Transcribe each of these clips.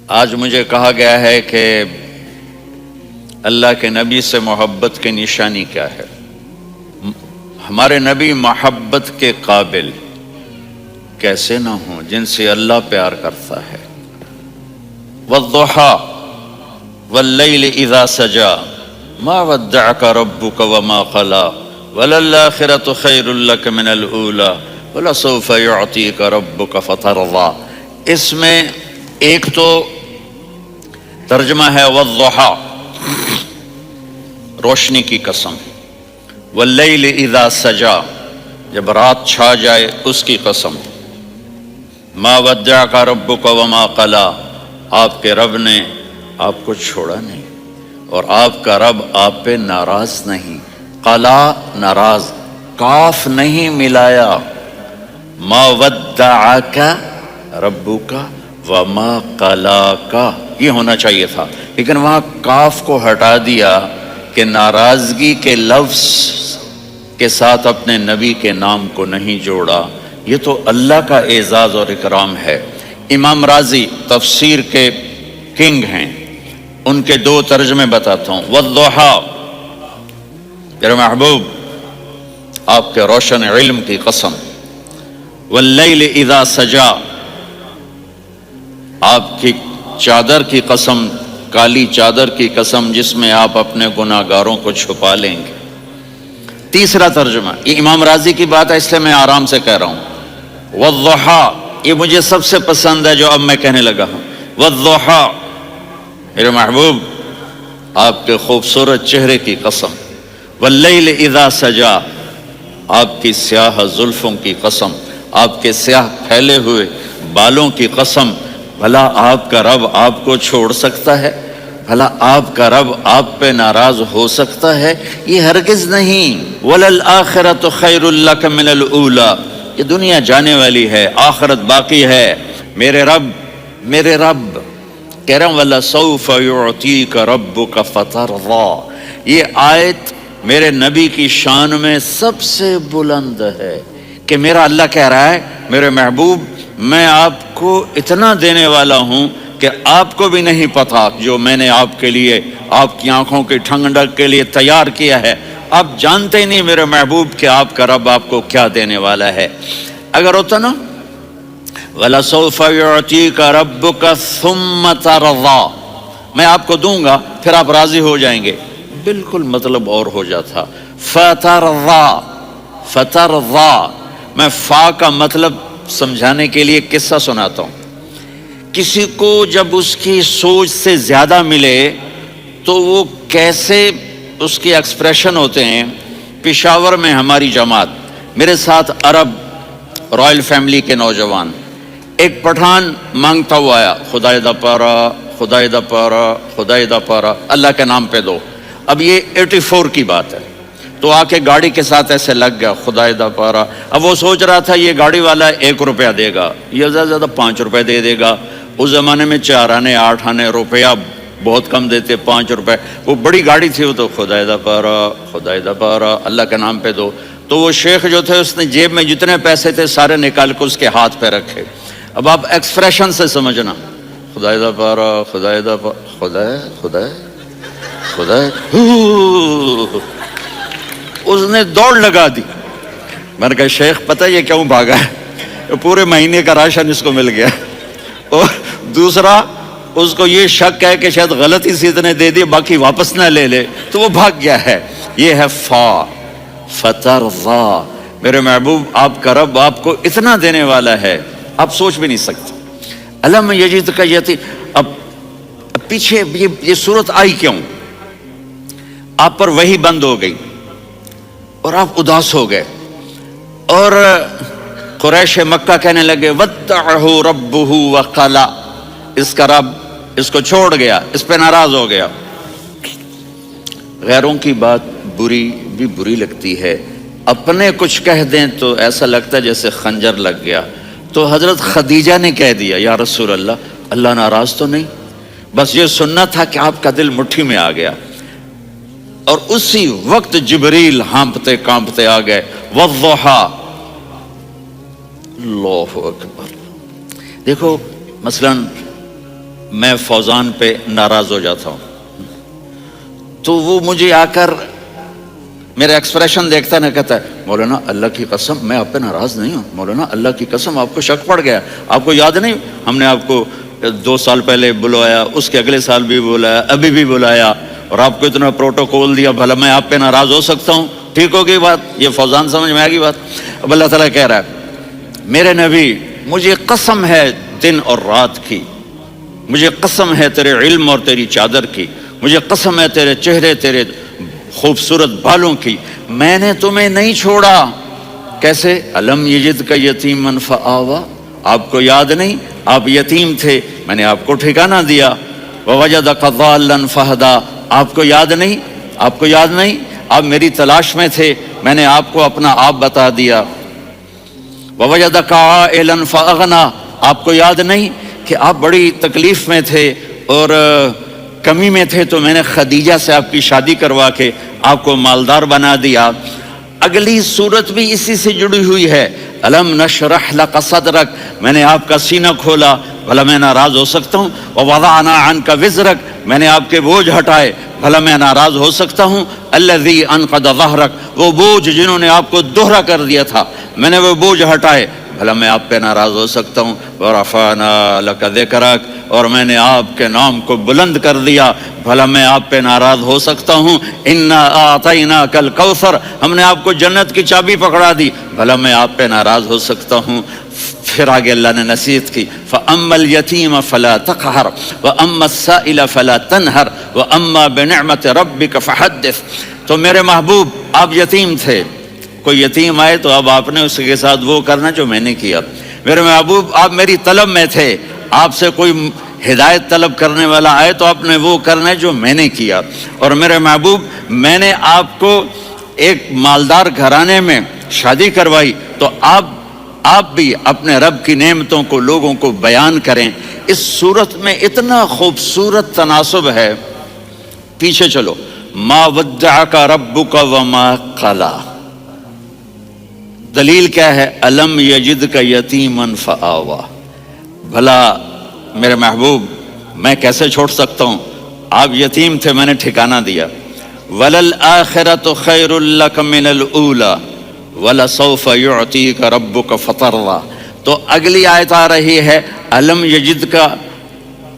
آج مجھے کہا گیا ہے کہ اللہ کے نبی سے محبت کی نشانی کیا ہے؟ ہمارے نبی محبت کے قابل کیسے نہ ہوں جن سے اللہ پیار کرتا ہے۔ والضحیٰ واللیل اذا سجا ما ودعک ربک وما قلی وللآخرۃ خیر لک من الاولی ولسوف یعطیک ربک فترضی۔ اس میں ایک تو ترجمہ ہے والضحیٰ، روشنی کی قسم، واللیل اذا سجا، جب رات چھا جائے اس کی قسم، ما ودعک ربک وما قلی، آپ کے رب نے آپ کو چھوڑا نہیں اور آپ کا رب آپ پہ ناراض نہیں۔ قلا ناراض، کاف نہیں ملایا، ما ودعک ربک وما قلاک یہ ہونا چاہیے تھا، لیکن وہاں کاف کو ہٹا دیا کہ ناراضگی کے لفظ کے ساتھ اپنے نبی کے نام کو نہیں جوڑا۔ یہ تو اللہ کا اعزاز اور اکرام ہے۔ امام رازی تفسیر کے کنگ ہیں، ان کے دو ترجمے بتاتا ہوں۔ والضحیٰ، میرے محبوب آپ کے روشن علم کی قسم، واللیل اذا سجا، آپ کی چادر کی قسم، کالی چادر کی قسم جس میں آپ اپنے گناہگاروں کو چھپا لیں گے۔ تیسرا ترجمہ، یہ امام راضی کی بات ہے اس لیے میں آرام سے کہہ رہا ہوں۔ والضحیٰ، یہ مجھے سب سے پسند ہے جو اب میں کہنے لگا ہوں۔ والضحیٰ، میرے محبوب آپ کے خوبصورت چہرے کی قسم، واللیل اذا سجا، آپ کی سیاہ زلفوں کی قسم، آپ کے سیاہ پھیلے ہوئے بالوں کی قسم۔ بھلا آپ کا رب آپ کو چھوڑ سکتا ہے؟ بھلا آپ کا رب آپ پہ ناراض ہو سکتا ہے؟ یہ ہرگز نہیں۔ وَلَلْآخِرَةُ خَيْرٌ لَكَ مِنَ الْأُولَى، یہ دنیا جانے والی ہے، آخرت باقی ہے۔ میرے رب کہہ رہا ہوں وَلَسَوْفَ يُعْطِيكَ رَبُّكَ فَتَرْضَى، یہ آیت میرے نبی کی شان میں سب سے بلند ہے کہ میرا اللہ کہہ رہا ہے میرے محبوب میں آپ کو اتنا دینے والا ہوں کہ آپ کو بھی نہیں پتا جو میں نے آپ کے لیے، آپ کی آنکھوں کی ٹھنڈک کے لیے تیار کیا ہے۔ آپ جانتے نہیں میرے محبوب کہ آپ کا رب آپ کو کیا دینے والا ہے۔ اگر ہوتا نا وَلَسَوْفَ يُعْطِيكَ رَبُّكَ ثُمَّ تَرْضَى، میں آپ کو دوں گا پھر آپ راضی ہو جائیں گے، بالکل مطلب اور ہو جاتا۔ فترضى، میں فا کا مطلب سمجھانے کے لیے قصہ سناتا ہوں۔ کسی کو جب اس کی سوچ سے زیادہ ملے تو وہ کیسے اس کی ایکسپریشن ہوتے ہیں۔ پشاور میں ہماری جماعت، میرے ساتھ عرب رائل فیملی کے نوجوان، ایک پٹھان مانگتا ہوا آیا، خدای دا پارا، خدای دا پارا، خدای دا پارا، اللہ کے نام پہ دو۔ اب یہ 84 کی بات ہے، تو آ کے گاڑی کے ساتھ ایسے لگ گیا، خدای دا پارا۔ اب وہ سوچ رہا تھا یہ گاڑی والا 1 روپیہ دے گا، یہ زیادہ زیادہ 5 روپے دے گا۔ اس زمانے میں 4 آنے 8 آنے روپیہ بہت کم دیتے، 5 روپے، وہ بڑی گاڑی تھی، وہ تو خدای دا پارا، خدای دا پارا، اللہ کے نام پہ دو۔ تو وہ شیخ جو تھے اس نے جیب میں جتنے پیسے تھے سارے نکال کے اس کے ہاتھ پہ رکھے۔ اب آپ ایکسپریشن سے سمجھنا، خدای دا پارا، خدای دا پارا، خدای خدای خدای، اس نے دوڑ لگا دی۔ میں نے کہا شیخ پتہ یہ کیوں بھاگا ہے؟ پورے مہینے کا راشن اس کو مل گیا، اور دوسرا اس کو یہ شک ہے کہ شاید غلطی سے اتنے دے دیے باقی واپس نہ لے لے، تو وہ بھاگ گیا ہے۔ یہ ہے فا، فترضى، میرے محبوب آپ کا رب آپ کو اتنا دینے والا ہے آپ سوچ بھی نہیں سکتے۔ الم یجدک یتیما، اب پیچھے یہ صورت آئی کیوں؟ آپ پر وحی بند ہو گئی اور آپ اداس ہو گئے، اور قریش مکہ کہنے لگے وَدَّعَهُ رَبُّهُ وَقَلَى، اس کا رب اس کو چھوڑ گیا، اس پہ ناراض ہو گیا۔ غیروں کی بات بھی بری لگتی ہے، اپنے کچھ کہہ دیں تو ایسا لگتا ہے جیسے خنجر لگ گیا۔ تو حضرت خدیجہ نے کہہ دیا یا رسول اللہ ناراض تو نہیں؟ بس یہ سننا تھا کہ آپ کا دل مٹھی میں آ گیا، اور اسی وقت جبریل ہانپتے کانپتے آ گئے۔ والضحیٰ، اللہ اکبر۔ دیکھو مثلاً میں فوزان پہ ناراض ہو جاتا ہوں تو وہ مجھے آ کر میرا ایکسپریشن دیکھتا ہے نا، کہتا ہے مولانا اللہ کی قسم میں آپ پہ ناراض نہیں ہوں، مولانا اللہ کی قسم آپ کو شک پڑ گیا، آپ کو یاد نہیں ہم نے آپ کو 2 سال پہلے بلایا، اس کے اگلے سال بھی بلایا، ابھی بھی بلایا، اور آپ کو اتنا پروٹوکول دیا، بھلا میں آپ پہ ناراض ہو سکتا ہوں؟ ٹھیک ہوگی بات، یہ فوزان سمجھ میں آ گئی بات۔ اب اللہ تعالیٰ کہہ رہا ہے میرے نبی مجھے قسم ہے دن اور رات کی، مجھے قسم ہے تیرے علم اور تیری چادر کی، مجھے قسم ہے تیرے چہرے تیرے خوبصورت بالوں کی، میں نے تمہیں نہیں چھوڑا۔ کیسے؟ الم یجد کا یتیما فآوا، آپ کو یاد نہیں آپ یتیم تھے، میں نے آپ کو ٹھکانہ دیا۔ ووجدک ضالا فہدا، آپ کو یاد نہیں، آپ کو یاد نہیں آپ میری تلاش میں تھے، میں نے آپ کو اپنا آپ بتا دیا۔ ووجدک عائلا فاغنا، آپ کو یاد نہیں کہ آپ بڑی تکلیف میں تھے اور کمی میں تھے تو میں نے خدیجہ سے آپ کی شادی کروا کے آپ کو مالدار بنا دیا۔ اگلی صورت بھی اسی سے جڑی ہوئی ہے، الم نشرح لک صدرک، میں نے آپ کا سینہ کھولا، بھلا میں ناراض ہو سکتا ہوں؟ ووضعنا عنک وزرک، میں نے آپ کے بوجھ ہٹائے، بھلا میں ناراض ہو سکتا ہوں؟ الذی انقض ظہرک، وہ بوجھ جنہوں نے آپ کو دوہرا کر دیا تھا، میں نے وہ بوجھ ہٹائے، بھلا میں آپ پہ ناراض ہو سکتا ہوں؟ ورفعنا لک ذکرک، اور میں نے آپ کے نام کو بلند کر دیا، بھلا میں آپ پہ ناراض ہو سکتا ہوں؟ انا اعطیناک الکوثر، ہم نے آپ کو جنت کی چابی پکڑا دی، بھلا میں آپ پہ ناراض ہو سکتا ہوں؟ پھر آگے اللہ نے نصیحت کی، فَأَمَّا الْيَتِيمَ فَلَا تَقْهَرْ وَأَمَّا السَّائِلَ فَلَا تَنْهَرْ وَأَمَّا بِنِعْمَةِ رَبِّكَ فَحَدِّثْ۔ تو میرے محبوب آپ یتیم تھے، کوئی یتیم آئے تو اب آپ نے اس کے ساتھ وہ کرنا جو میں نے کیا۔ میرے محبوب آپ میری طلب میں تھے، آپ سے کوئی ہدایت طلب کرنے والا آئے تو آپ نے وہ کرنا ہے جو میں نے کیا۔ اور میرے محبوب میں نے آپ کو ایک مالدار گھرانے میں شادی کروائی تو آپ بھی اپنے رب کی نعمتوں کو لوگوں کو بیان کریں۔ اس صورت میں اتنا خوبصورت تناسب ہے، پیچھے چلو، ما ودعک ربک وما قلی، دلیل کیا ہے؟ الم یجدک یتیما فآوا، بھلا میرے محبوب میں کیسے چھوڑ سکتا ہوں؟ آپ یتیم تھے، میں نے ٹھکانہ دیا۔ وَلَلْآخِرَةُ خَيْرٌ لَكَ مِنَ الْأُولَى وَلَسَوْفَ يُعْطِيكَ رَبُّكَ فَتَرْضَىٰ۔ تو اگلی آیت آ رہی ہے الم یجدک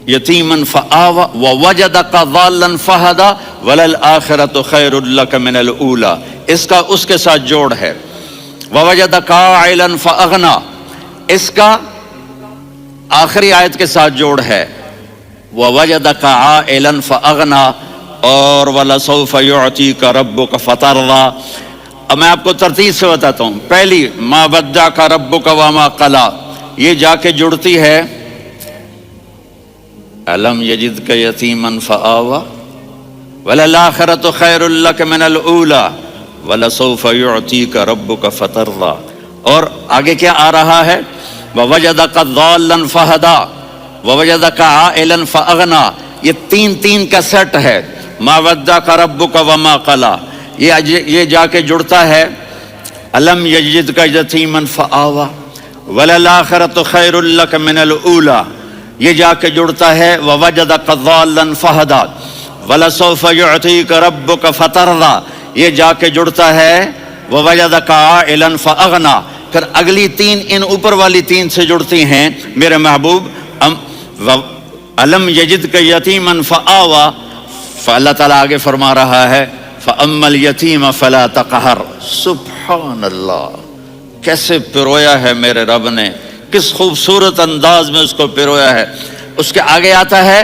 یتیما فآوا ووجدک ضالا فہدا وَلَلْآخِرَةُ خَيْرٌ لَكَ مِنَ الْأُولَى، اس کا اس کے ساتھ جوڑ ہے۔ ووجدک عائلا فاغنا، اس کا آخری آیت کے ساتھ جوڑ ہے، ووجدک عائلا فاغنا، اور وَلَسَوْفَ يُعْطِيكَ رَبُّكَ فَتَرْضَىٰ۔ اب میں آپ کو ترتیب سے بتاتا ہوں۔ پہلی ما ودعک ربک وما قلی، یہ جا کے جڑتی ہے الم یجدک یتیما فآوا وَلَلْآخِرَةُ خَيْرٌ لَكَ مِنَ الْأُولَى وَلَسَوْفَ يُعْطِيكَ رَبُّكَ فَتَرْضَىٰ۔ اور آگے کیا آ رہا ہے؟ وَوَجَدَكَ ضَالًّا فَهَدَىٰ وَوَجَدَكَ عَائِلًا فَأَغْنَىٰ، یہ تین کا سیٹ ہے۔ ما ودعک ربک وما قلی، یہ جا کے جڑتا ہے الم یجدک یتیما فآوا وَلَلْآخِرَةُ خَيْرٌ لَكَ مِنَ الْأُولَىٰ، یہ جا کے جڑتا ہے وَوَجَدَكَ ضَالًّا فَهَدَىٰ وَلَسَوْفَ يُعْطِيكَ رَبُّكَ فَتَرْضَىٰ، یہ جا کے جڑتا ہے وَوَجَدَكَ عَائِلًا فَأَغْنَىٰ۔ پھر اگلی تین ان اوپر والی تین سے جڑتی ہیں میرے محبوب، الم یجدک یتیما فآوا، فاللہ تعالیٰ آگے فرما رہا ہے فَأَمَّا الْيَتِيمَ فَلَا تَقْهَرْ۔ سبحان اللہ، کیسے پرویا ہے میرے رب نے، کس خوبصورت انداز میں اس کو پرویا ہے۔ اس کے آگے آتا ہے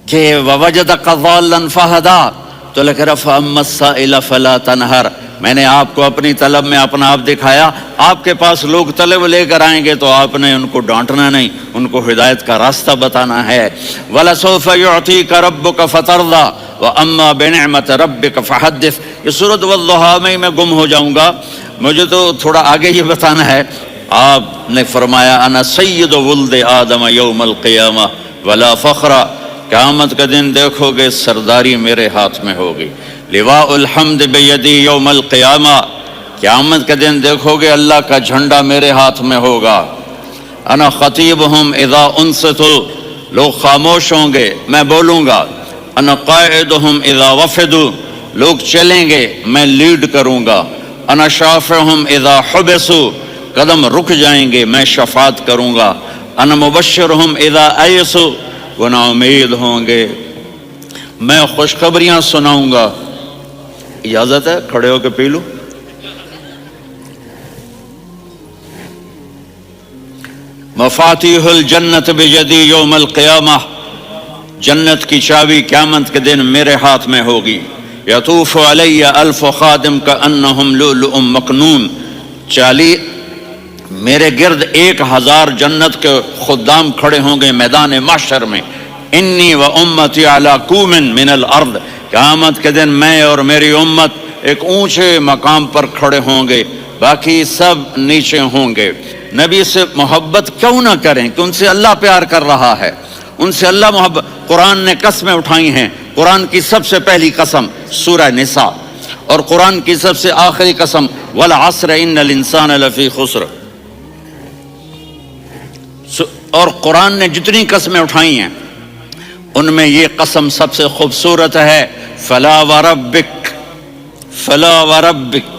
کہ وَوَجَدَكَ ضَالًّا فَهَدَىٰ، تو لکھ رہا فَأَمَّا السَّائِلَ فَلَا تَنْهَرْ، میں نے آپ کو اپنی طلب میں اپنا آپ دکھایا، آپ کے پاس لوگ طلب لے کر آئیں گے تو آپ نے ان کو ڈانٹنا نہیں، ان کو ہدایت کا راستہ بتانا ہے۔ وَلَسَوْفَ يُعْطِيكَ رَبُّكَ فَتَرْضَىٰ وَأَمَّا بِنِعْمَةِ رَبِّكَ فَحَدِّثْ۔ یہ سورۃ والضحیٰ میں گم ہو جاؤں گا، مجھے تو تھوڑا آگے یہ بتانا ہے۔ آپ نے فرمایا انا سید ولد آدم یوم القیامہ ولا فخر، قیامت کا دن دیکھو گے سرداری میرے ہاتھ میں ہوگی۔ لواء الحمد بیدی یوم القیامہ، قیامت کا دن دیکھو گے اللہ کا جھنڈا میرے ہاتھ میں ہوگا۔ انا خطیبہم اذا انصتوا، لوگ خاموش ہوں گے میں بولوں گا، انا قائدہم اذا وفدوا، لوگ چلیں گے میں لیڈ کروں گا، انا شافعہم اذا حبسوا، قدم رک جائیں گے میں شفاعت کروں گا، انا مبشرہم اذا ایسوا، وہ نا امید ہوں گے میں خوشخبریاں سناؤں گا۔ اجازت ہے کھڑے ہو کے پی لوں؟ مفاتیح الجنت بیدی یوم القیامہ، جنت کی چابی قیامت کے دن میرے ہاتھ میں ہوگی۔ یطوف علی الف خادم کانہم لؤلؤ مکنون، میرے گرد 1000 جنت کے خدام کھڑے ہوں گے میدان محشر میں۔ انی و امتی علی کوم من الارض، قیامت کے دن میں اور میری امت ایک اونچے مقام پر کھڑے ہوں گے، باقی سب نیچے ہوں گے۔ نبی سے محبت کیوں نہ کریں کہ ان سے اللہ پیار کر رہا ہے، ان سے اللہ محبت۔ قرآن نے قسمیں اٹھائی ہیں، قرآن کی سب سے پہلی قسم سورہ نساء، اور قرآن کی سب سے آخری قسم والعصر ان الانسان لفی خسر۔ اور قرآن نے جتنی قسمیں اٹھائی ہیں ان میں یہ قسم سب سے خوبصورت ہے، فلا وربک، فلا وربک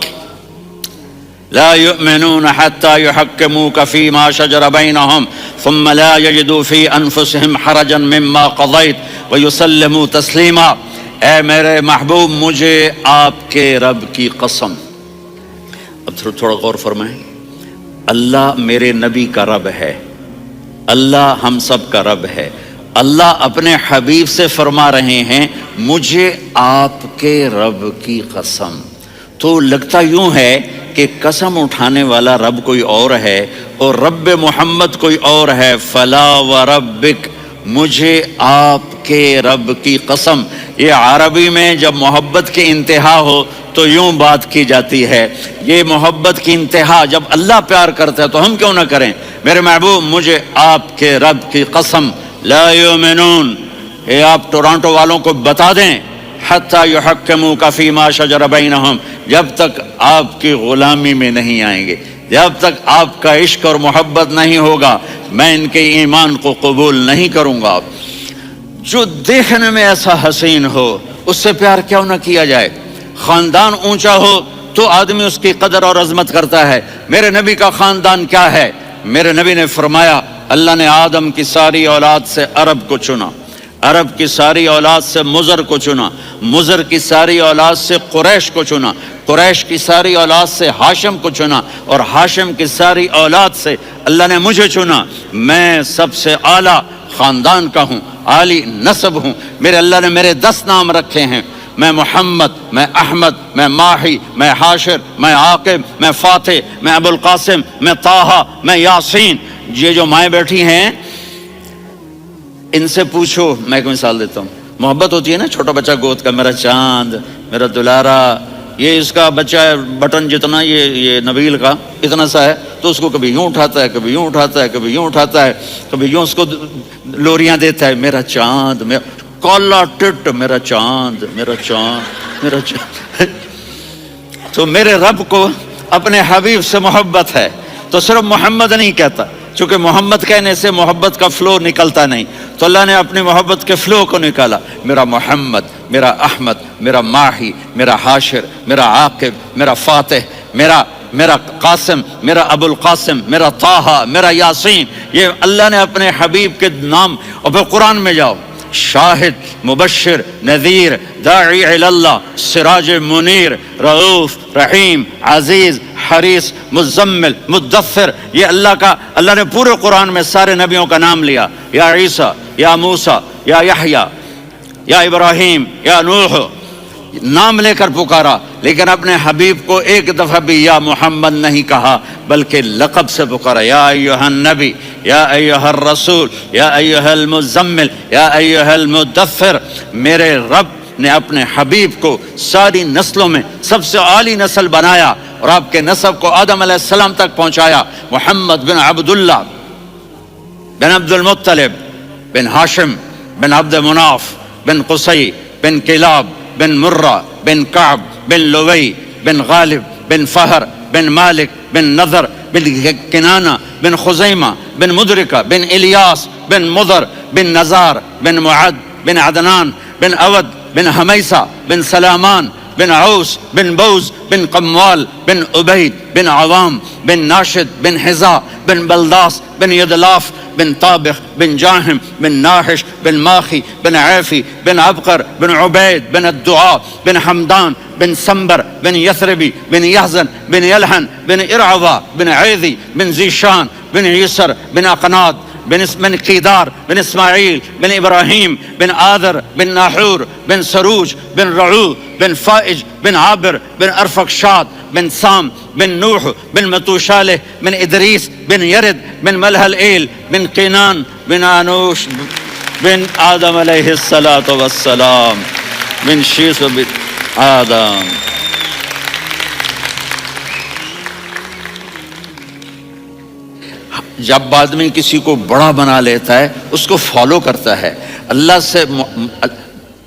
لا يؤمنون حتى يحكموك فيما شجر بينهم ثم لا يجدوا في انفسهم حرجا مما قضيت ويسلموا تسليما۔ اے میرے محبوب مجھے آپ کے رب کی قسم۔ اب تھوڑا غور فرمائیں، اللہ میرے نبی کا رب ہے، اللہ ہم سب کا رب ہے۔ اللہ اپنے حبیب سے فرما رہے ہیں مجھے آپ کے رب کی قسم۔ تو لگتا یوں ہے کہ قسم اٹھانے والا رب کوئی اور ہے اور رب محمد کوئی اور ہے۔ فلا وربک، مجھے آپ کے رب کی قسم۔ یہ عربی میں جب محبت کی انتہا ہو تو یوں بات کی جاتی ہے، یہ محبت کی انتہا جب اللہ پیار کرتا ہے تو ہم کیوں نہ کریں؟ میرے محبوب مجھے آپ کے رب کی قسم، لا یؤمنون، یہ آپ ٹورانٹو والوں کو بتا دیں، حتی یحکموک فیما شجر بینہم، جب تک آپ کی غلامی میں نہیں آئیں گے، جب تک آپ کا عشق اور محبت نہیں ہوگا میں ان کے ایمان کو قبول نہیں کروں گا۔ جو دیکھنے میں ایسا حسین ہو اس سے پیار کیوں نہ کیا جائے؟ خاندان اونچا ہو تو آدمی اس کی قدر اور عظمت کرتا ہے۔ میرے نبی کا خاندان کیا ہے؟ میرے نبی نے فرمایا اللہ نے آدم کی ساری اولاد سے عرب کو چنا، عرب کی ساری اولاد سے مضر کو چنا، مضر کی ساری اولاد سے قریش کو چنا، قریش کی ساری اولاد سے ہاشم کو چنا، اور ہاشم کی ساری اولاد سے اللہ نے مجھے چنا۔ میں سب سے اعلیٰ خاندان کا ہوں، عالی نسب ہوں۔ میرے اللہ نے میرے 10 نام رکھے ہیں، میں محمد، میں احمد، میں ماہی، میں حاشر، میں عاقب، میں فاتح، میں ابو القاسم، میں طٰہٰ، میں یاسین۔ یہ جو مائیں بیٹھی ہیں ان سے پوچھو، میں ایک مثال دیتا ہوں، محبت ہوتی ہے نا چھوٹا بچہ گود کا، میرا چاند، میرا دلارا، یہ اس کا بچہ بٹن جتنا یہ نبیل کا اتنا سا ہے تو اس کو کبھی یوں اٹھاتا ہے، کبھی یوں اٹھاتا ہے، کبھی یوں اٹھاتا ہے، کبھی یوں اس کو لوریاں دیتا ہے، میرا چاند، میرا کالا ٹٹ، میرا چاند، میرا چاند، میرا چاند۔ تو میرے رب کو اپنے حبیب سے محبت ہے تو صرف محمد نہیں کہتا، چونکہ محمد کہنے سے محبت کا فلو نکلتا نہیں، تو اللہ نے اپنی محبت کے فلو کو نکالا، میرا محمد، میرا احمد، میرا ماہی، میرا حاشر، میرا عاقب، میرا فاتح، میرا قاسم، میرا ابو القاسم، میرا طٰہٰ، میرا یاسین۔ یہ اللہ نے اپنے حبیب کے نام۔ اور پھر قرآن میں جاؤ، شاہد، مبشر، نذیر، داعی الی اللہ، سراج منیر، رؤوف، رحیم، عزیز، حریص، مزمل، مدثر، یہ اللہ نے پورے قرآن میں سارے نبیوں کا نام لیا، یا عیسیٰ، یا موسیٰ، یا یحییٰ، یا ابراہیم، یا نوح، نام لے کر پکارا، لیکن اپنے حبیب کو ایک دفعہ بھی یا محمد نہیں کہا بلکہ لقب سے پکارا، یا ایھا النبی، یا ایھا الرسول، یا ایھا المزمل، یا ایھا المدثر۔ میرے رب نے اپنے حبیب کو ساری نسلوں میں سب سے عالی نسل بنایا اور آپ کے نسب کو آدم علیہ السلام تک پہنچایا۔ محمد بن عبداللہ بن عبد المطلب بن ہاشم بن عبد مناف بن قصی بن کلاب بن مرہ بن کعب بن لوی بن غالب بن فہر بن مالک بن نضر بن کنانہ بن خزیمہ بن مدرکہ بن الیاس بن مضر بن نزار بن معد بن عدنان بن اود بن حمیسہ بن سلامان بن عوس بن بوز بن قموال بن عبید بن عوام بن ناشد بن حذاء بن بلداس بن یدلاف بن طابخ بن جاہم بن ناحش بن ماخی بن عیفی بن عبقر بن عبید بن الدعاء بن حمدان بن سنبر بن یثربی بن یحزن بن یلحن بن ارعوا بن عیذی بن زیشان بن یسر بن اقناد بن قیدار بن اسماعیل بن ابراہیم بن آذر بن ناحور بن سروج بن رعو بن فائج بن عابر بن ارفقشاد بن سام بن نوح بن متوشالح بن ادریس بن یرد بن ملہلئیل بن قینان بن آنوش بن آدم علیہ السلام بن شیس بن آدم. جب آدمی کسی کو بڑا بنا لیتا ہے اس کو فالو کرتا ہے.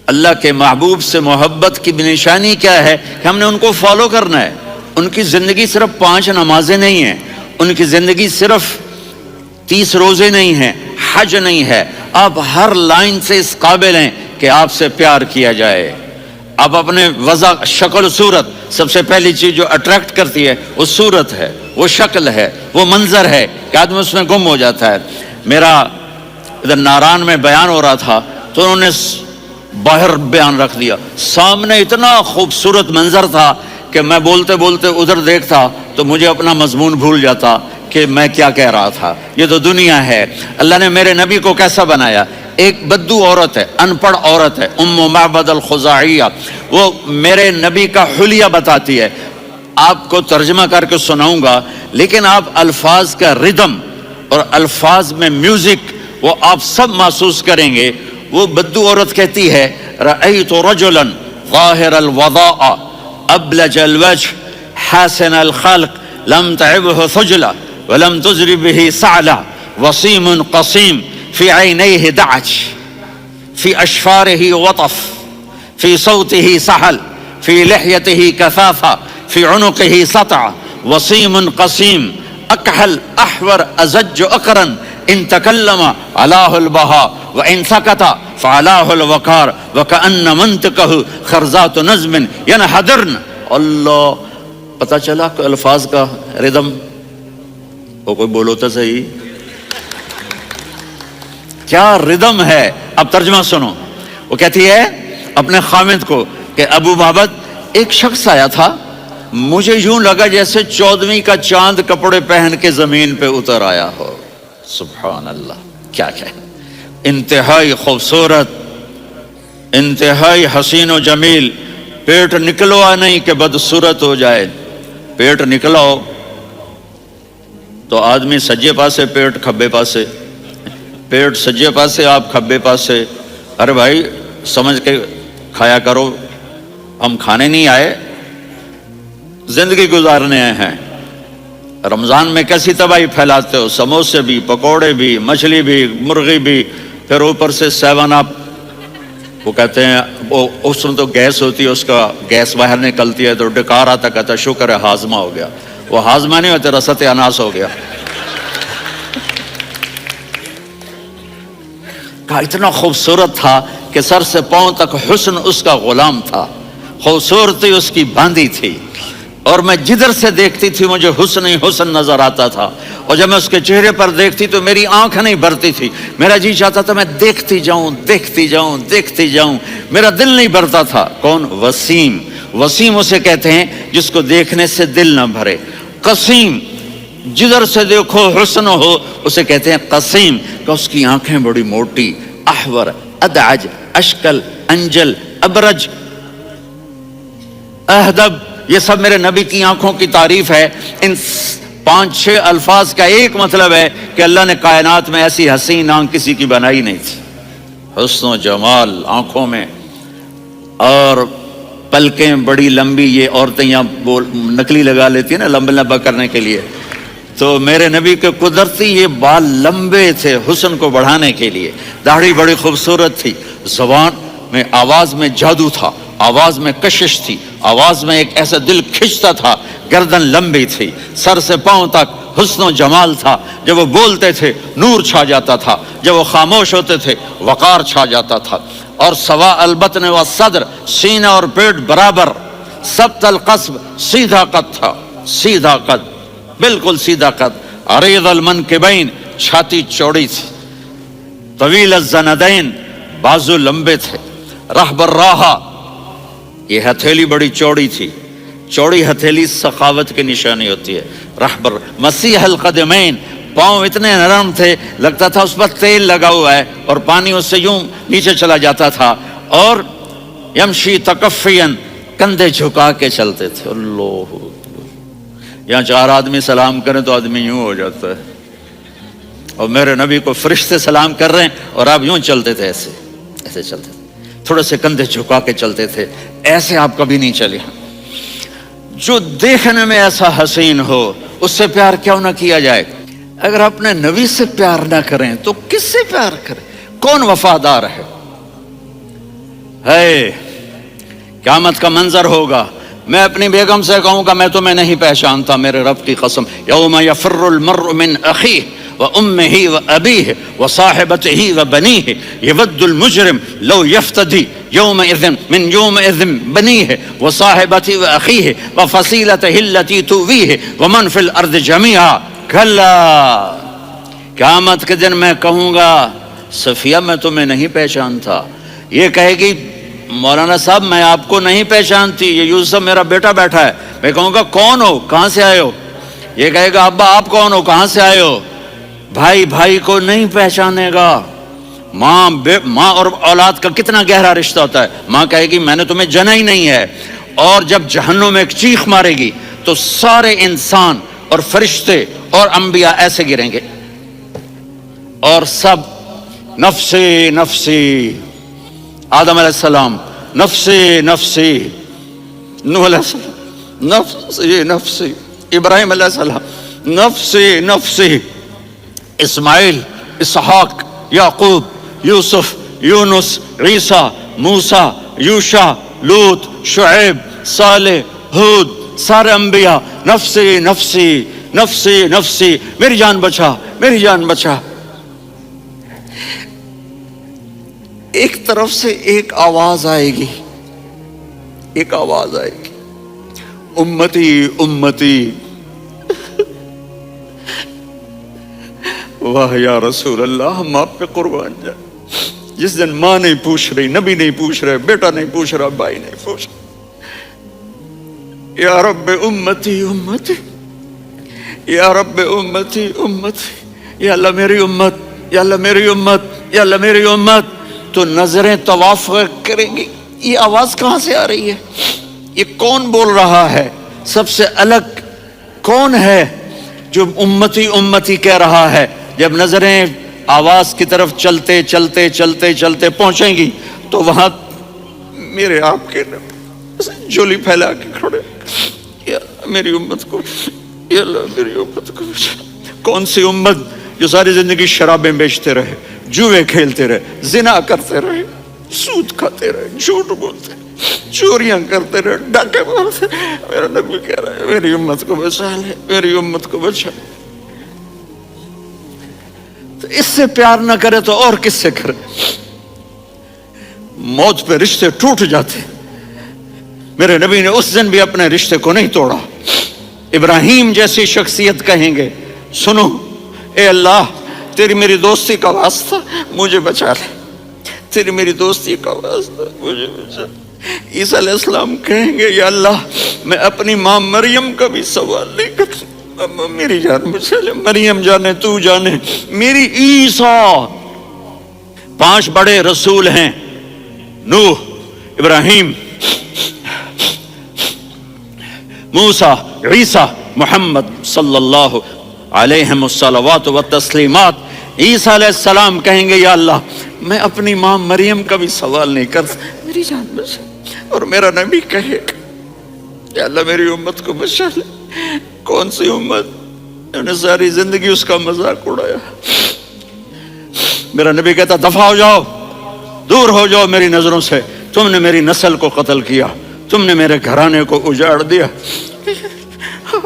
اللہ کے محبوب سے محبت کی نشانی کیا ہے کہ ہم نے ان کو فالو کرنا ہے. ان کی زندگی صرف 5 نمازیں نہیں ہیں, ان کی زندگی صرف 30 روزے نہیں ہیں, حج نہیں ہے. آپ ہر لائن سے اس قابل ہیں کہ آپ سے پیار کیا جائے. آپ اپنے وضع شکل صورت, سب سے پہلی چیز جو اٹریکٹ کرتی ہے وہ صورت ہے, وہ شکل ہے, وہ منظر ہے کہ آدمی اس میں گم ہو جاتا ہے. میرا ادھر ناران میں بیان ہو رہا تھا تو انہوں نے باہر بیان رکھ دیا. سامنے اتنا خوبصورت منظر تھا کہ میں بولتے بولتے ادھر دیکھتا تو مجھے اپنا مضمون بھول جاتا کہ میں کیا کہہ رہا تھا. یہ تو دنیا ہے. اللہ نے میرے نبی کو کیسا بنایا؟ ایک بدو عورت ہے, ان پڑھ عورت ہے, ام معبد الخزاعیہ, وہ میرے نبی کا حلیہ بتاتی ہے. آپ کو ترجمہ کر کے سناؤں گا, لیکن آپ الفاظ کا ردم اور الفاظ میں میوزک وہ آپ سب محسوس کریں گے. وہ بدو عورت کہتی ہے, رأیت رجلا ظاہر الوضاء ابلج الوجه حاسن الخلق لم تعبه ثجلة ولم تزر به سعلة وصيم قصيم في عينيه دعج في أشفاره وطف في صوته سحل في لحيته كثافة في عنقه سطع وصيم قصيم أكحل أحور أزج أقرن إن تكلم علاه البهاء وإن سكت فعلاه الوقار وكأن منطقه خرزات نظم ينحدرن. اللہ, پتہ چلا کہ الفاظ کا ردم. وہ کوئی بولو تو صحیح, کیا ردم ہے. اب ترجمہ سنو. وہ کہتی ہے اپنے خامد کو کہ ابو بابت, ایک شخص آیا تھا, مجھے یوں لگا جیسے 14ویں کا چاند کپڑے پہن کے زمین پہ اتر آیا ہو. سبحان اللہ, کیا کہے. انتہائی خوبصورت, انتہائی حسین و جمیل. پیٹ نکلوا نہیں کہ بدصورت ہو جائے. پیٹ نکلاؤ تو آدمی سجے پاسے, پیٹ کھبے پاسے, پیٹ سجے پاسے, آپ کھبے پاسے. ارے بھائی سمجھ کے کھایا کرو, ہم کھانے نہیں آئے, زندگی گزارنے آئے ہیں. رمضان میں کیسی تباہی پھیلاتے ہو, سموسے بھی, پکوڑے بھی, مچھلی بھی, مرغی بھی, پھر اوپر سے 7 اپ. وہ کہتے ہیں اس میں تو گیس ہوتی ہے, اس کا گیس باہر نکلتی ہے تو ڈکار آتا, کہتا شکر ہے ہاضمہ ہو گیا. وہ ہاضمہ نہیں ہوتا, رسط اناس ہو گیا. کہا اتنا خوبصورت تھا کہ سر سے پاؤں تک حسن اس کا غلام تھا, خوبصورتی اس کی باندھی تھی, اور میں جدھر سے دیکھتی تھی مجھے حسن ہی حسن نظر آتا تھا. اور جب میں اس کے چہرے پر دیکھتی تو میری آنکھ نہیں بھرتی تھی, میرا جی چاہتا تھا میں دیکھتی جاؤں, دیکھتی جاؤں, دیکھتی جاؤں, میرا دل نہیں بھرتا تھا. کون؟ وسیم. وسیم اسے کہتے ہیں جس کو دیکھنے سے دل نہ بھرے. قسیم, جدھر سے دیکھو حسن ہو, اسے کہتے ہیں قسیم, کہ اس کی آنکھیں بڑی موٹی. احور, ادعج, اشکل, انجل, ابرج, اہدب, یہ سب میرے نبی کی آنکھوں کی تعریف ہے. ان 5-6 الفاظ کا ایک مطلب ہے کہ اللہ نے کائنات میں ایسی حسین آنکھ کسی کی بنائی نہیں تھی. حسن و جمال آنکھوں میں, اور پلکیں بڑی لمبی. یہ عورتیں یہاں نکلی لگا لیتی ہیں نا لمبا لمبا کرنے کے لیے, تو میرے نبی کے قدرتی یہ بال لمبے تھے حسن کو بڑھانے کے لیے. داڑھی بڑی خوبصورت تھی, زبان میں, آواز میں جادو تھا, آواز میں کشش تھی، آواز میں ایک ایسا دل کھنچتا تھا، گردن لمبی تھی، سر سے پاؤں تک حسن و جمال تھا، جب وہ بولتے تھے نور چھا جاتا تھا، جب وہ خاموش ہوتے تھے وقار چھا جاتا تھا۔ اور سوا البطن و صدر، سینہ اور پیٹ برابر، سبت القصب، سیدھا قد تھا، سیدھا قد، بالکل سیدھا قد، عریض المنکبین، چھاتی چوڑی تھی، طویل الزندین، بازو لمبے تھے، رحب الراحہ، یہ ہتھیلی بڑی چوڑی تھی، چوڑی ہتھیلی سخاوت کی نشانی ہوتی ہے، رحب مسیح القدمین، پاؤں اتنے نرم تھے لگتا تھا اس پر تیل لگا ہوا ہے اور پانی اس سے یوں نیچے چلا جاتا تھا، اور یمشی تکفین، کندھے جھکا کے چلتے تھے۔ اللہ، یہاں 4 آدمی سلام کریں تو آدمی یوں ہو جاتا ہے، اور میرے نبی کو فرشتے سلام کر رہے ہیں اور آپ یوں چلتے تھے، ایسے ایسے چلتے تھے، تھوڑے سے کندھے جھکا کے چلتے تھے، ایسے آپ کبھی نہیں چلے۔ جو دیکھنے میں ایسا حسین ہو اس سے پیار کیوں نہ کیا جائے؟ اگر اپنے نبی سے پیار نہ کریں تو کس سے پیار کریں؟ کون وفادار ہے؟ قیامت کا منظر ہوگا، میں اپنی بیگم سے کہوں گا میں تمہیں نہیں پہچانتا، میرے رب کی قسم، یوم یفر المرء من اخیہ وامہ وابیہ وصاحبتہ وبنیہ یود المجرم لو یفتدی یومئذ من یومئذ بنیہ وصاحبتہ واخیہ وفصیلتہ التی تؤویہ ومن فی الارض جمیعا کلا، قیامت کے دن میں کہوں گا صفیہ میں تمہیں نہیں پہچانتا، یہ کہے گی مولانا صاحب میں آپ کو نہیں پہچانتی، یہ یوسف میرا بیٹا بیٹھا ہے، میں کہوں گا کون ہو، کہاں سے آئے ہو؟ یہ کہے گا ابا آپ کون ہو، کہاں سے آئے ہو؟ بھائی بھائی کو نہیں پہچانے گا۔ ماں اور اولاد کا کتنا گہرا رشتہ ہوتا ہے، ماں کہے گی میں نے تمہیں جنا ہی نہیں ہے، اور جب جہنم میں ایک چیخ مارے گی تو سارے انسان اور فرشتے اور انبیاء ایسے گریں گے، اور سب نفسی نفسی، آدم علیہ السلام نفسی نفسی، نوح علیہ السلام نفسی نفسی، ابراہیم علیہ السلام نفسی نفسی، اسماعیل، اسحاق، یعقوب، یوسف، یونس، عیسیٰ، موسیٰ، یوشع، لوط، شعیب، صالح، ہود، سارے انبیاء نفسی نفسی نفسی نفسی، میری جان بچا میری جان بچا۔ ایک طرف سے ایک آواز آئے گی، ایک آواز آئے گی، امتی امتی، واہ یا رسول اللہ ہم آپ پہ قربان جائیں۔ جس دن ماں نہیں پوچھ رہی، نبی نہیں پوچھ رہے، بیٹا نہیں پوچھ رہا، بھائی نہیں پوچھ رہا، یا رب امتی امتی، یا رب امتی امتی، یا اللہ میری امت، یا اللہ میری امت، یا اللہ میری امت، تو نظریں طواف کریں گی، یہ آواز کہاں سے آ رہی ہے؟ یہ کون بول رہا ہے؟ سب سے الگ کون ہے جو امتی امتی کہہ رہا ہے؟ جب نظریں آواز کی طرف چلتے چلتے چلتے چلتے پہنچیں گی تو وہاں میرے آپ کے جولی پھیلا کے کھڑے، یا میری امت کو، یا اللہ میری امت کو۔ کون سی امت جو ساری زندگی شرابیں بیچتے رہے، جوئے کھیلتے رہے، زنا کرتے رہے، سود کھاتے رہے، جھوٹ بولتے رہے، چوریاں کرتے رہے، ڈاکے مارتے رہے؟ میرا نبی کہہ رہا ہے میری امت کو بچا لے، میری امت کو بچا لے۔ تو اس سے پیار نہ کرے تو اور کس سے کرے؟ موت پہ رشتے ٹوٹ جاتے، میرے نبی نے اس دن بھی اپنے رشتے کو نہیں توڑا۔ ابراہیم جیسی شخصیت کہیں گے سنو اے اللہ تیری میری دوستی کا واسطہ مجھے بچا لے، تیری میری دوستی کا واسطہ مجھے بچا لے۔ عیسیٰ علیہ السلام کہیں گے یا اللہ میں اپنی ماں مریم کا بھی سوال نہیں کرتا، میری جان بچا لے، مریم جانے تو جانے میری عیسیٰ۔ 5 بڑے رسول ہیں، نوح، ابراہیم، موسیٰ، عیسیٰ، محمد صلی اللہ علیہ الصلوات والتسلیمات۔ عیسیٰ علیہ السلام کہیں گے یا اللہ میں اپنی ماں مریم کا بھی سوال نہیں کرتا، میری جان بچا۔ اور میرا نبی کہے یا اللہ میری امت کو بچا لے۔ کون سی امت؟ انہوں نے ساری زندگی اس کا مذاق اڑایا۔ میرا نبی کہتا دفع ہو جاؤ، دور ہو جاؤ میری نظروں سے، تم نے میری نسل کو قتل کیا، تم نے میرے گھرانے کو اجاڑ دیا.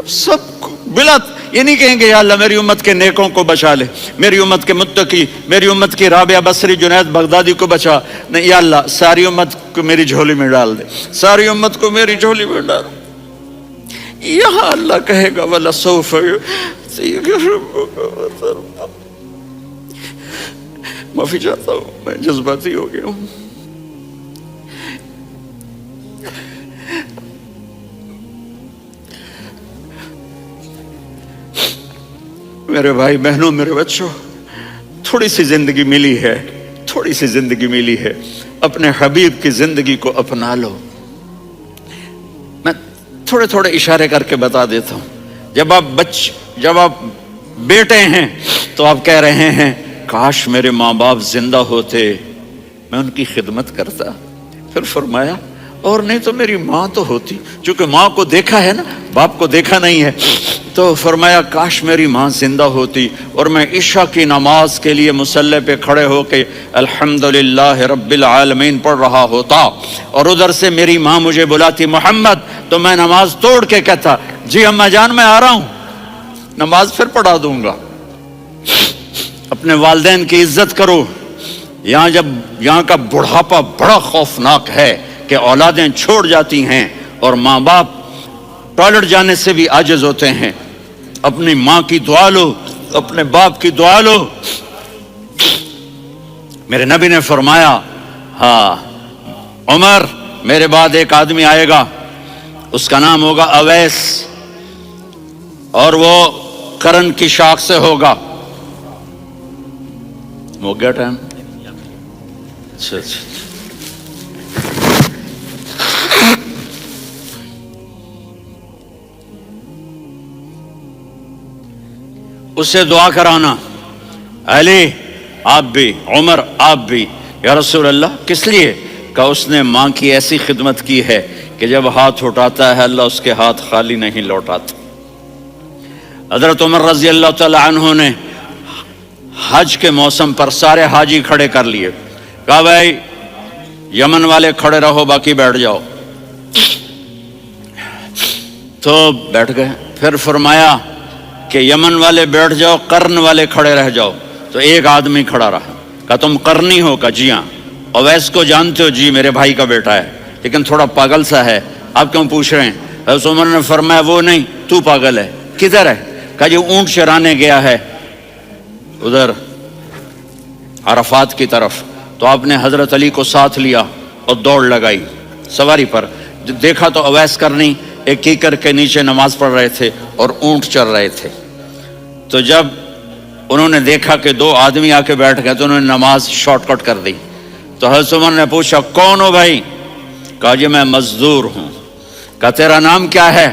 سب بلا یہ نہیں کہیں گے یا اللہ میری امت کے نیکوں کو بچا لے، میری امت کے متقی، میری امت کی رابعہ بصری جنید بغدادی کو بچا. نہیں یا اللہ ساری امت کو میری جھولی میں ڈال دے، ساری امت کو میری جھولی میں ڈال. یہاں اللہ کہے گا وَلَسَوْفَ يُعْطِيكَ رَبُّكَ فَتَرْضَىٰ. معافی چاہتا ہوں، میں جذباتی ہو گیا ہوں. میرے بھائی بہنوں، میرے بچوں، تھوڑی سی زندگی ملی ہے، تھوڑی سی زندگی ملی ہے، اپنے حبیب کی زندگی کو اپنا لو. میں تھوڑے تھوڑے اشارے کر کے بتا دیتا ہوں. جب آپ بیٹے ہیں تو آپ کہہ رہے ہیں کاش میرے ماں باپ زندہ ہوتے، میں ان کی خدمت کرتا. پھر فرمایا اور نہیں تو میری ماں تو ہوتی، چونکہ ماں کو دیکھا ہے نا، باپ کو دیکھا نہیں ہے. تو فرمایا کاش میری ماں زندہ ہوتی اور میں عشاء کی نماز کے لیے مصلی پہ کھڑے ہو کے الحمدللہ رب العالمین پڑھ رہا ہوتا، اور ادھر سے میری ماں مجھے بلاتی محمد، تو میں نماز توڑ کے کہتا جی اماں جان میں آ رہا ہوں، نماز پھر پڑھا دوں گا. اپنے والدین کی عزت کرو. یہاں کا بڑھاپا بڑا خوفناک ہے کہ اولادیں چھوڑ جاتی ہیں اور ماں باپ ٹوائلٹ جانے سے بھی عاجز ہوتے ہیں. اپنی ماں کی دعا لو، اپنے باپ کی دعا لو. میرے نبی نے فرمایا ہاں عمر میرے بعد ایک آدمی آئے گا، اس کا نام ہوگا اویس، اور وہ قرن کی شاخ سے ہوگا. ہو گیا ٹائم؟ اچھا. اس سے دعا کرانا، علی آپ بھی، عمر آپ بھی. یا رسول اللہ کس لیے؟ کہ اس نے ماں کی ایسی خدمت کی ہے کہ جب ہاتھ اٹھاتا ہے اللہ اس کے ہاتھ خالی نہیں لوٹاتا. حضرت عمر رضی اللہ تعالی عنہ نے حج کے موسم پر سارے حاجی کھڑے کر لیے، کہا بھائی یمن والے کھڑے رہو باقی بیٹھ جاؤ. تو بیٹھ گئے. پھر فرمایا کہ یمن والے بیٹھ جاؤ، قرن والے کھڑے رہ جاؤ. تو ایک آدمی کھڑا رہا. کہا تم قرنی ہو؟ کہا جی ہاں. اویس کو جانتے ہو؟ جی میرے بھائی کا بیٹا ہے لیکن تھوڑا پاگل سا ہے، آپ کیوں پوچھ رہے ہیں؟ حضرت عمر نے فرمایا وہ نہیں، تو پاگل ہے. کدھر ہے؟ کہا جی اونٹ چرانے گیا ہے ادھر عرفات کی طرف. تو آپ نے حضرت علی کو ساتھ لیا اور دوڑ لگائی سواری پر. دیکھا تو اویس کرنی ایک کیکر کے نیچے نماز پڑھ رہے تھے اور اونٹ چر رہے تھے. تو جب انہوں نے دیکھا کہ دو آدمی آ کے بیٹھ گئے تو انہوں نے نماز شارٹ کٹ کر دی. تو حضرت عمر نے پوچھا کون ہو بھائی؟ کہا جی میں مزدور ہوں. کہا تیرا نام کیا ہے؟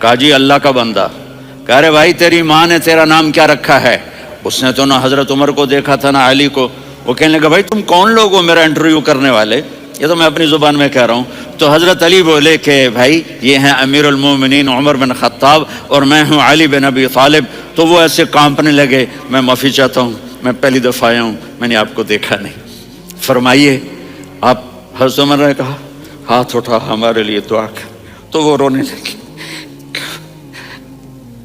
کہا جی اللہ کا بندہ. کہا رے بھائی تیری ماں نے تیرا نام کیا رکھا ہے؟ اس نے تو نہ حضرت عمر کو دیکھا تھا نہ علی کو. وہ کہنے لگا بھائی تم کون لوگ ہو میرا انٹرویو کرنے والے؟ یہ تو میں اپنی زبان میں کہہ رہا ہوں. تو حضرت علی بولے کہ بھائی یہ ہیں امیر المومنین عمر بن خطاب اور میں ہوں علی بن ابی طالب. تو وہ ایسے کانپنے لگے. میں معافی چاہتا ہوں، میں پہلی دفعہ آیا ہوں، میں نے آپ کو دیکھا نہیں. فرمائیے آپ. حضرت عمر نے کہا ہاتھ اٹھا ہمارے لیے دعا کر. تو وہ رونے لگی.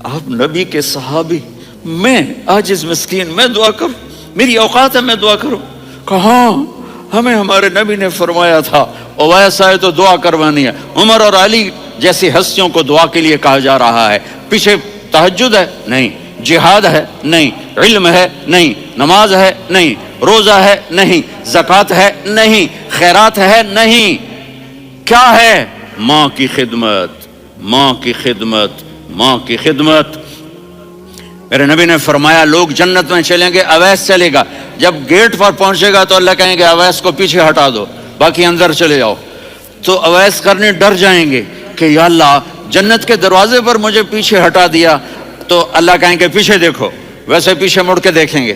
آپ نبی کے صحابی، میں عاجز مسکین، میں دعا کروں؟ میری اوقات ہے میں دعا کروں؟ کہاں ہمیں ہمارے نبی نے فرمایا تھا اویس آئے تو دعا کروانی ہے. عمر اور علی جیسی ہستیوں کو دعا کے لیے کہا جا رہا ہے. پیچھے تہجد ہے نہیں، جہاد ہے نہیں، علم ہے نہیں، نماز ہے نہیں، روزہ ہے نہیں، زکوٰۃ ہے نہیں، خیرات ہے نہیں. کیا ہے؟ ماں کی خدمت، ماں کی خدمت، ماں کی خدمت. میرے نبی نے فرمایا لوگ جنت میں چلیں گے، اویس چلے گا. جب گیٹ پر پہنچے گا تو اللہ کہیں گے اویس کو پیچھے ہٹا دو، باقی اندر چلے جاؤ. تو اویس کرنے ڈر جائیں گے کہ یا اللہ جنت کے دروازے پر مجھے پیچھے ہٹا دیا. تو اللہ کہیں گے پیچھے دیکھو، ویسے پیچھے مڑ کے دیکھیں گے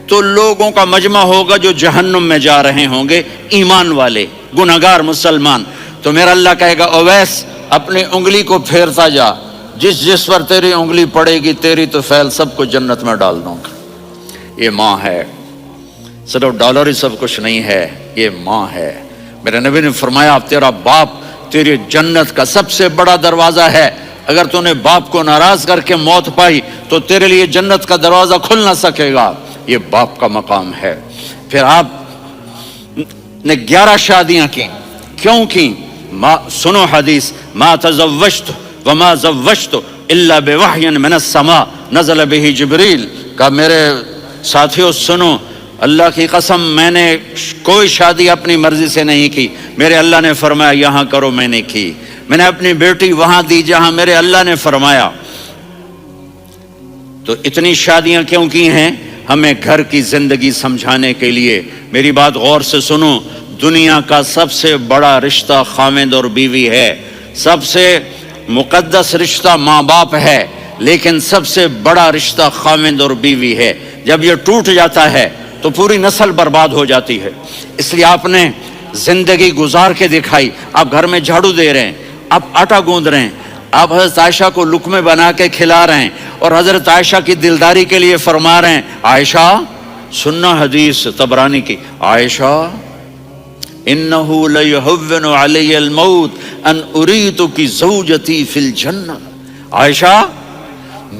تو لوگوں کا مجمع ہوگا جو جہنم میں جا رہے ہوں گے، ایمان والے، گنہگار مسلمان. تو میرا اللہ کہے گا اویس اپنی انگلی کو پھیرتا جا، جس پر تیری انگلی پڑے گی تیری تو فیل سب کو جنت میں ڈال دوں گا. یہ ماں ہے، صرف ڈالر ہی سب کچھ نہیں ہے، یہ ماں ہے. میرے نبی نے فرمایا تیرا باپ تیری جنت کا سب سے بڑا دروازہ ہے، اگر تو نے باپ کو ناراض کر کے موت پائی تو تیرے لیے جنت کا دروازہ کھل نہ سکے گا، یہ باپ کا مقام ہے۔ پھر آپ نے 11 شادیاں کی، کیوں کی؟ سنو حدیث، ما تزوجت وما زوجت الا بوحی من السماء نزل به جبریل، کہا میرے ساتھیوں سنو، اللہ کی قسم میں نے کوئی شادی اپنی مرضی سے نہیں کی، میرے اللہ نے فرمایا یہاں کرو، میں نے کی۔ میں نے اپنی بیٹی وہاں دی جہاں میرے اللہ نے فرمایا۔ تو اتنی شادیاں کیوں کی ہیں؟ ہمیں گھر کی زندگی سمجھانے کے لیے۔ میری بات غور سے سنو، دنیا کا سب سے بڑا رشتہ خاوند اور بیوی ہے، سب سے مقدس رشتہ ماں باپ ہے، لیکن سب سے بڑا رشتہ خاوند اور بیوی ہے۔ جب یہ ٹوٹ جاتا ہے تو پوری نسل برباد ہو جاتی ہے۔ اس لیے آپ نے زندگی گزار کے دکھائی، آپ گھر میں جھاڑو دے رہے ہیں، آپ آٹا گوندھ رہے ہیں، آپ حضرت عائشہ کو لقمے بنا کے کھلا رہے ہیں، اور حضرت عائشہ کی دلداری کے لیے فرما رہے ہیں عائشہ، سننا حدیث طبرانی کی، عائشہ انہو لیہون علی الموت ان اریتک زوجتی فی الجنہ، عائشہ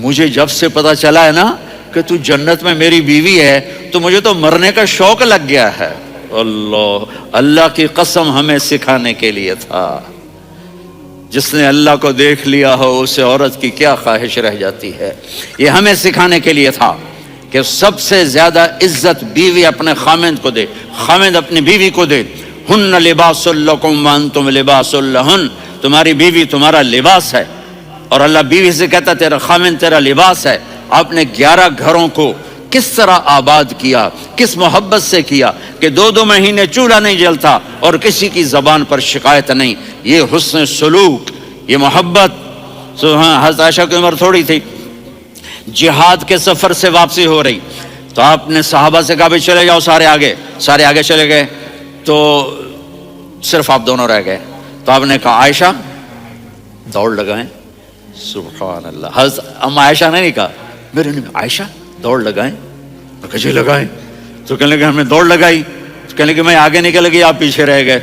مجھے جب سے پتا چلا ہے نا کہ تو جنت میں میری بیوی ہے تو مجھے تو مرنے کا شوق لگ گیا ہے۔ اللہ کی قسم ہمیں سکھانے کے لیے تھا۔ جس نے اللہ کو دیکھ لیا ہو اسے عورت کی کیا خواہش رہ جاتی ہے۔ یہ ہمیں سکھانے کے لیے تھا کہ سب سے زیادہ عزت بیوی اپنے خاوند کو دے، خاوند اپنی بیوی کو دے۔ ہن لباس لکم وانتم لباس لہن، تمہاری بیوی تمہارا لباس ہے، اور اللہ بیوی سے کہتا تیرا خاوند تیرا لباس ہے۔ آپ نے 11 گھروں کو کس طرح آباد کیا، کس محبت سے کیا کہ 2 مہینے چولہا نہیں جلتا اور کسی کی زبان پر شکایت نہیں۔ یہ حسن سلوک، یہ محبت۔ حضرت عائشہ کی عمر تھوڑی تھی، جہاد کے سفر سے واپسی ہو رہی، تو آپ نے صحابہ سے کہا بھی چلے جاؤ، سارے آگے چلے گئے، تو صرف آپ دونوں رہ گئے۔ تو آپ نے کہا عائشہ دوڑ لگائیں، سبحان اللہ۔ حضرت اما عائشہ نے نہیں کہا، میرے نے عائشہ دوڑ لگائیں، جی لگائیں۔ تو کہنے لگے ہم نے دوڑ لگائی، تو کہنے لگے میں آگے نکل گئی، آپ پیچھے رہ گئے۔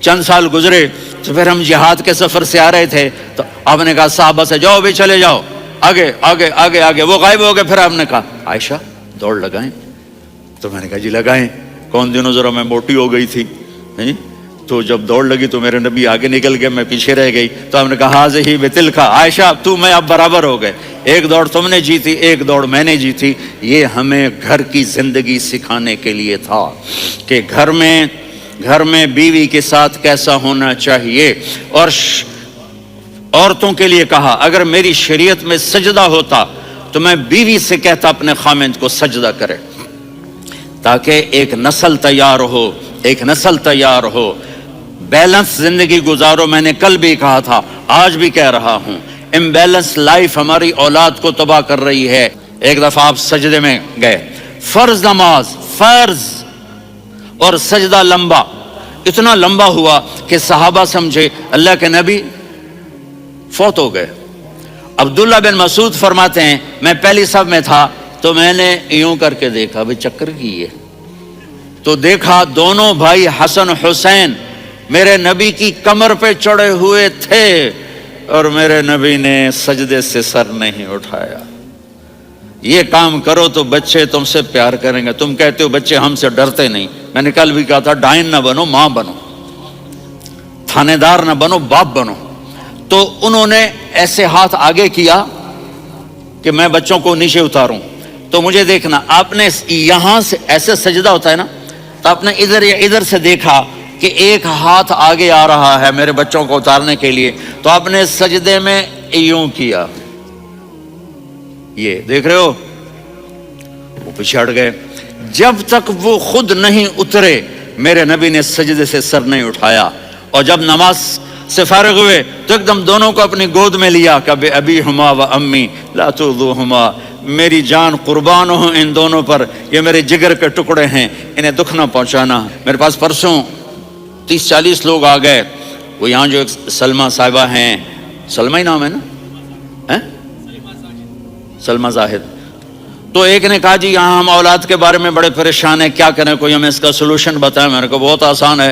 چند سال گزرے تو پھر ہم جہاد کے سفر سے آ رہے تھے، تو آپ نے کہا صحابہ سے جاؤ بھی چلے جاؤ، آگے آگے آگے آگے، وہ غائب ہو گئے۔ پھر آپ نے کہا عائشہ دوڑ لگائیں، تو میں نے کہا جی لگائیں۔ کون دنوں ذرا میں موٹی ہو گئی تھی، تو جب دوڑ لگی تو میرے نبی آگے نکل گئے، میں پیچھے رہ گئی۔ تو ہم نے کہا ہاذہ بتلک، عائشہ تو میں اب برابر ہو گئے، ایک دوڑ تم نے جیتی، ایک دوڑ میں نے جیتی۔ یہ ہمیں گھر کی زندگی سکھانے کے لیے تھا کہ گھر میں بیوی کے ساتھ کیسا ہونا چاہیے۔ اور عورتوں کے لیے کہا اگر میری شریعت میں سجدہ ہوتا تو میں بیوی سے کہتا اپنے خاوند کو سجدہ کرے، تاکہ ایک نسل تیار ہو، بیلنس زندگی گزارو۔ میں نے کل بھی کہا تھا، آج بھی کہہ رہا ہوں، امبیلنس لائف ہماری اولاد کو تباہ کر رہی ہے۔ ایک دفعہ آپ سجدے میں گئے، فرض نماز، فرض، اور سجدہ لمبا، اتنا لمبا ہوا کہ صحابہ سمجھے اللہ کے نبی فوت ہو گئے۔ عبداللہ بن مسعود فرماتے ہیں میں پہلی صف میں تھا تو میں نے یوں کر کے دیکھا، بھی چکر کی ہے، تو دیکھا دونوں بھائی حسن حسین میرے نبی کی کمر پہ چڑھے ہوئے تھے، اور میرے نبی نے سجدے سے سر نہیں اٹھایا۔ یہ کام کرو تو بچے تم سے پیار کریں گے۔ تم کہتے ہو بچے ہم سے ڈرتے نہیں، میں نے کل بھی کہا تھا ڈائن نہ بنو، ماں بنو، تھانے دار نہ بنو، باپ بنو۔ تو انہوں نے ایسے ہاتھ آگے کیا کہ میں بچوں کو نیچے اتاروں، تو مجھے دیکھنا، آپ نے یہاں سے ایسے سجدہ ہوتا ہے نا، تو آپ نے ادھر یا ادھر سے دیکھا کہ ایک ہاتھ آگے آ رہا ہے میرے بچوں کو اتارنے کے لیے، تو آپ نے سجدے میں یوں کیا، یہ دیکھ رہے ہو، وہ پیچھے ہٹ گئے۔ جب تک وہ خود نہیں اترے میرے نبی نے سجدے سے سر نہیں اٹھایا۔ اور جب نماز سے فارغ ہوئے تو ایک دم دونوں کو اپنی گود میں لیا کہ ابی ہما و امی لا تؤذوہما، میری جان قربان ہو ان دونوں پر، یہ میرے جگر کے ٹکڑے ہیں، انہیں دکھ نہ پہنچانا۔ میرے پاس پرسوں 30-40 لوگ آ گئے، وہ یہاں جو ایک سلمہ صاحبہ ہیں، سلمہ ہی نام ہے نا، سلمہ زاہد، تو ایک نے کہا جی یہاں ہم اولاد کے بارے میں بڑے پریشان ہیں، کیا کریں، کوئی ہمیں اس کا سلوشن بتائیں۔ میں نے کہا بہت آسان ہے،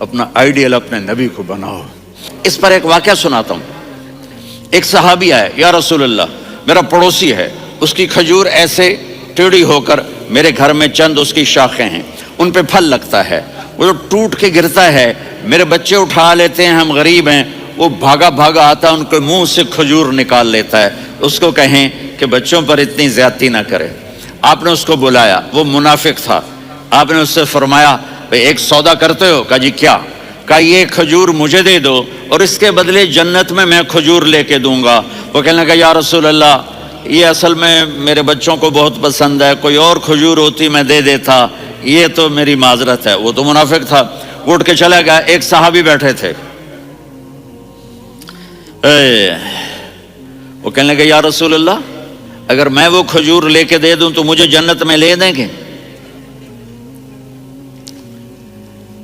اپنا آئیڈیل اپنے نبی کو بناؤ۔ اس پر ایک واقعہ سناتا ہوں۔ ایک صحابی آئے، یا رسول اللہ میرا پڑوسی ہے، اس کی کھجور ایسے ٹیڑھی ہو کر میرے گھر میں چند اس کی شاخیں ہیں، ان پہ پھل لگتا ہے، وہ جو ٹوٹ کے گرتا ہے میرے بچے اٹھا لیتے ہیں، ہم غریب ہیں، وہ بھاگا بھاگا آتا ہے ان کے منہ سے کھجور نکال لیتا ہے۔ اس کو کہیں کہ بچوں پر اتنی زیادتی نہ کرے۔ آپ نے اس کو بلایا، وہ منافق تھا، آپ نے اس سے فرمایا بھئی ایک سودا کرتے ہو؟ کہا جی کیا؟ کہا یہ کھجور مجھے دے دو اور اس کے بدلے جنت میں کھجور لے کے دوں گا۔ وہ کہنے لگا یا رسول اللہ یہ اصل میں میرے بچوں کو بہت پسند ہے، کوئی اور کھجور ہوتی میں دے دیتا، یہ تو میری معذرت ہے۔ وہ تو منافق تھا، وہ اٹھ کے چلا گیا۔ ایک صحابی بیٹھے تھے، وہ کہنے لگے یا رسول اللہ اگر میں وہ کھجور لے کے دے دوں تو مجھے جنت میں لے دیں گے؟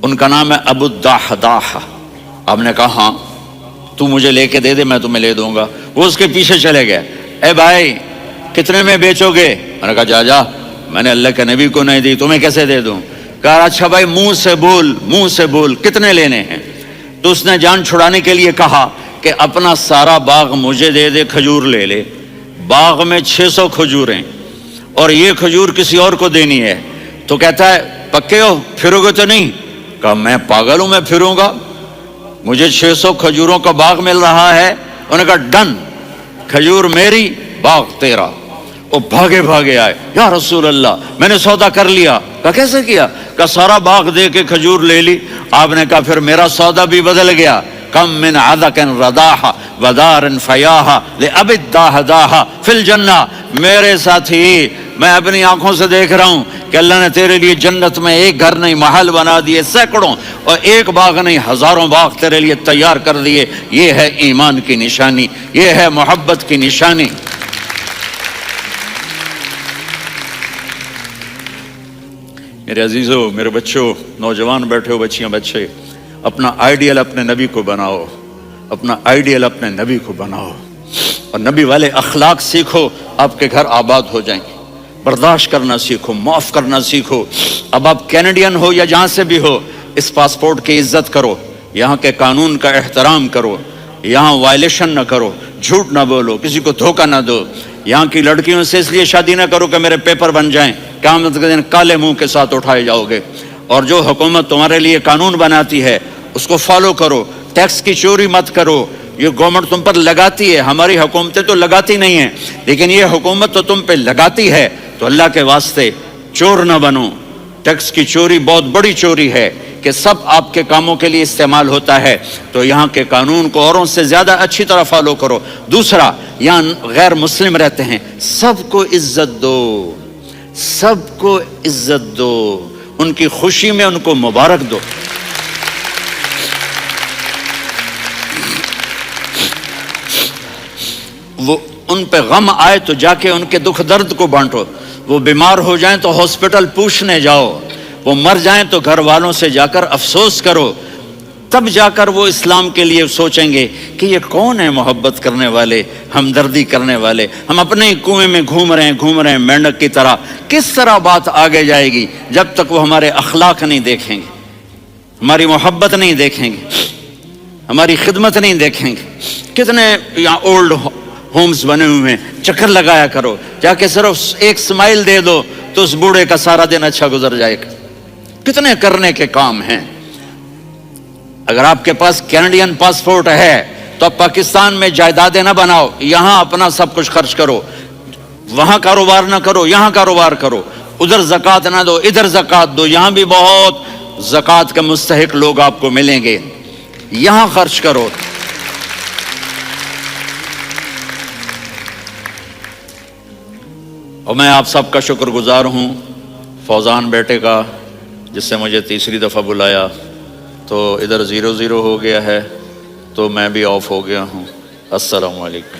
ان کا نام ہے ابو الدحداح۔ آپ نے کہا ہاں تو مجھے لے کے دے دے میں تمہیں لے دوں گا۔ وہ اس کے پیچھے چلے گئے، اے بھائی کتنے میں بیچو گے؟ میں نے کہا جا جا، میں نے اللہ کے نبی کو نہیں دی، تمہیں کیسے دے دوں؟ کہا اچھا بھائی منہ سے بول کتنے لینے ہیں؟ تو اس نے جان چھڑانے کے لیے کہا کہ اپنا سارا باغ مجھے دے دے، کھجور لے لے۔ باغ میں 600 کھجوریں اور یہ کھجور کسی اور کو دینی ہے۔ تو کہتا ہے پکے ہو، پھرو گے تو نہیں؟ کہا میں پاگل ہوں، میں پھروں گا؟ مجھے 600 کھجوروں کا باغ مل رہا ہے۔ انہوں نے کہا ڈن، کھجور میری باغ تیرا۔ وہ بھاگے بھاگے آئے، یا رسول اللہ میں نے سودا کر لیا۔ کہا کیسے کیا؟ کہا سارا باغ دے کے کھجور لے لی۔ آپ نے کہا پھر میرا سودا بھی بدل گیا۔ کم من عدق رداح ودار فیاح لأبی الدحداح فی الجنہ۔ میرے ساتھی میں اپنی آنکھوں سے دیکھ رہا ہوں کہ اللہ نے تیرے لیے جنت میں ایک گھر نہیں محل بنا دیے سینکڑوں، اور ایک باغ نہیں ہزاروں باغ تیرے لیے تیار کر دیے۔ یہ ہے ایمان کی نشانی، یہ ہے محبت کی نشانی۔ میرے عزیزو، میرے بچوں، نوجوان بیٹھے ہو، بچیاں بچے، اپنا آئیڈیل اپنے نبی کو بناؤ، اپنا آئیڈیل اپنے نبی کو بناؤ اور نبی والے اخلاق سیکھو، آپ کے گھر آباد ہو جائیں گے۔ برداشت کرنا سیکھو، معاف کرنا سیکھو۔ اب آپ کینیڈین ہو یا جہاں سے بھی ہو، اس پاسپورٹ کی عزت کرو، یہاں کے قانون کا احترام کرو، یہاں وائلیشن نہ کرو، جھوٹ نہ بولو، کسی کو دھوکہ نہ دو۔ یہاں کی لڑکیوں سے اس لیے شادی نہ کرو کہ میرے پیپر بن جائیں، قیامت کے دن کالے منہ کے ساتھ اٹھائے جاؤ گے۔ اور جو حکومت تمہارے لیے قانون بناتی ہے اس کو فالو کرو، ٹیکس کی چوری مت کرو۔ یہ گورنمنٹ تم پر لگاتی ہے، ہماری حکومتیں تو لگاتی نہیں ہیں، لیکن یہ حکومت تو تم پہ لگاتی ہے، تو اللہ کے واسطے چور نہ بنو۔ ٹیکس کی چوری بہت بڑی چوری ہے کہ سب آپ کے کاموں کے لیے استعمال ہوتا ہے، تو یہاں کے قانون کو اوروں سے زیادہ اچھی طرح فالو کرو۔ دوسرا، یہاں غیر مسلم رہتے ہیں، سب کو عزت دو، سب کو عزت دو، ان کی خوشی میں ان کو مبارک دو۔ وہ ان پہ غم آئے تو جا کے ان کے دکھ درد کو بانٹو۔ وہ بیمار ہو جائیں تو ہاسپٹل پوچھنے جاؤ، وہ مر جائیں تو گھر والوں سے جا کر افسوس کرو، تب جا کر وہ اسلام کے لیے سوچیں گے کہ یہ کون ہے محبت کرنے والے، ہمدردی کرنے والے۔ ہم اپنے ہی کنویں میں گھوم رہے ہیں مینڈک کی طرح۔ کس طرح بات آگے جائے گی جب تک وہ ہمارے اخلاق نہیں دیکھیں گے، ہماری محبت نہیں دیکھیں گے، ہماری خدمت نہیں دیکھیں گے۔ کتنے یہاں اولڈ ہومز بنے ہوئے ہیں، چکر لگایا کرو، جا کے صرف ایک سمائل دے دو تو اس بوڑھے کا سارا دن اچھا گزر جائے گا۔ کتنے کرنے کے کام ہیں۔ اگر آپ کے پاس کینیڈین پاسپورٹ ہے تو آپ پاکستان میں جائیدادیں نہ بناؤ، یہاں اپنا سب کچھ خرچ کرو، وہاں کاروبار نہ کرو، یہاں کاروبار کرو، ادھر زکوٰۃ نہ دو، ادھر زکوٰۃ دو، یہاں بھی بہت زکوٰۃ کے مستحق لوگ آپ کو ملیں گے، یہاں خرچ کرو۔ اور میں آپ سب کا شکر گزار ہوں، فوزان بیٹے کا، جس سے مجھے تیسری دفعہ بلایا، تو ادھر 0-0 ہو گیا ہے تو میں بھی آف ہو گیا ہوں۔ السلام علیکم۔